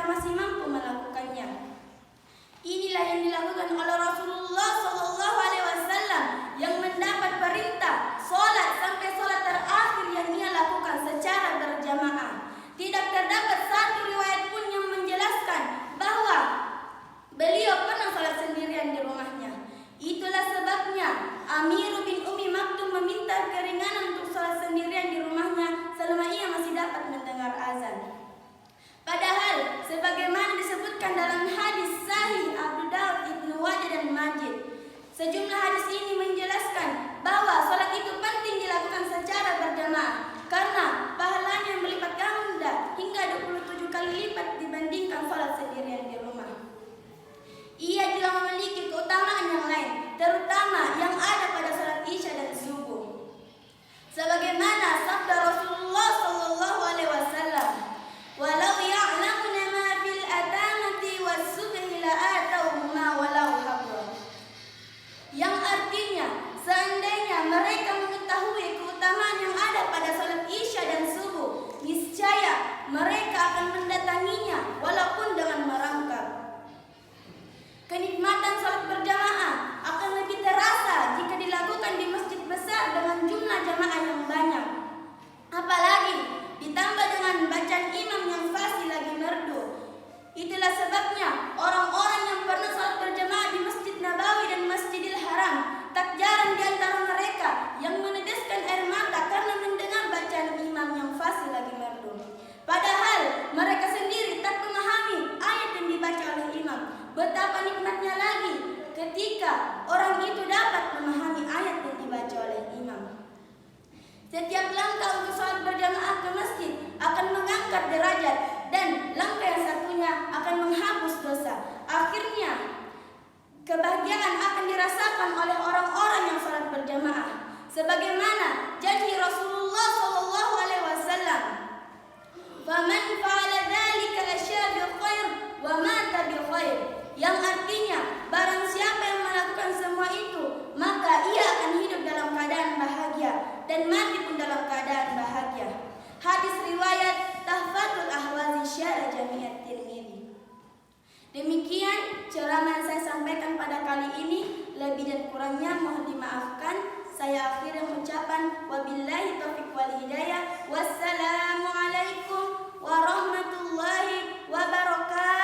masih mampu melakukannya. Inilah yang dilakukan oleh Rasulullah SAW yang mendapat perintah sholat sampai sholat terakhir yang ia lakukan secara berjamaah. Tidak terdapat satu riwayat pun yang menjelaskan bahwa beliau pernah sholat sendirian di rumahnya. Itulah sebabnya Amir bin Ummi Maktum meminta keringanan untuk sholat sendirian di rumahnya selama ia masih dapat mendengar azan. Padahal sebagaimana disebutkan dalam hadis sahih Abu Daud, Ibnu Majah dan Majid, sejumlah hadis ini menjelaskan bahwa sholat itu penting dilakukan secara berjamaah karena pahalanya yang berlipat ganda hingga 27 kali lipat dibandingkan sholat sendirian di rumah. Ia juga memiliki keutamaan yang lain, terutama yang ada pada sholat Isya dan subuh. Sebagaimana sabda Rasulullah SAW, "Walau ya'lamuna ma fil atamati was-subhi la'atauhuma walau habra." Yang artinya, seandainya mereka mengetahui keutamaan yang ada pada sholat Isya dan subuh, niscaya mereka akan mendatanginya walaupun dengan merangkak. Kenikmatan sholat berjamaah akan lebih terasa jika dilakukan di masjid besar dengan jumlah jamaah yang banyak. Apalagi ditambah dengan bacaan imam yang fasih lagi merdu. Itulah sebabnya orang-orang yang pernah sholat berjamaah di Masjid Nabawi dan Masjidil Haram, tak jarang di antara mereka yang meneteskan air mata karena mendengar bacaan imam yang fasih lagi merdu. Padahal mereka sendiri tak memahami ayat yang dibaca oleh imam. Betapa nikmatnya lagi ketika orang itu dapat memahami ayat yang dibaca oleh imam. Setiap langkah untuk sholat berjamaah ke masjid akan mengangkat derajat dan langkah yang satunya akan menghapus dosa. Akhirnya kebahagiaan akan dirasakan oleh orang-orang yang sholat berjamaah. Sebagaimana janji Rasulullah SAW, "Faman fa'ala dzalika asya bi khair wa mata bi khair." Yang artinya, barang siapa yang melakukan semua itu, maka ia akan hidup dalam keadaan bahagia dan mati pun dalam keadaan bahagia. Hadis riwayat Tahfatul Ahwazi Syarah Jami'at Tirmidzi. Demikian ceramah yang saya sampaikan pada kali ini. Lebih dan kurangnya mohon dimaafkan. Saya akhiri mengucapkan wabillahi taufiq wal hidayah. Wassalamualaikum warahmatullahi wabarakatuh.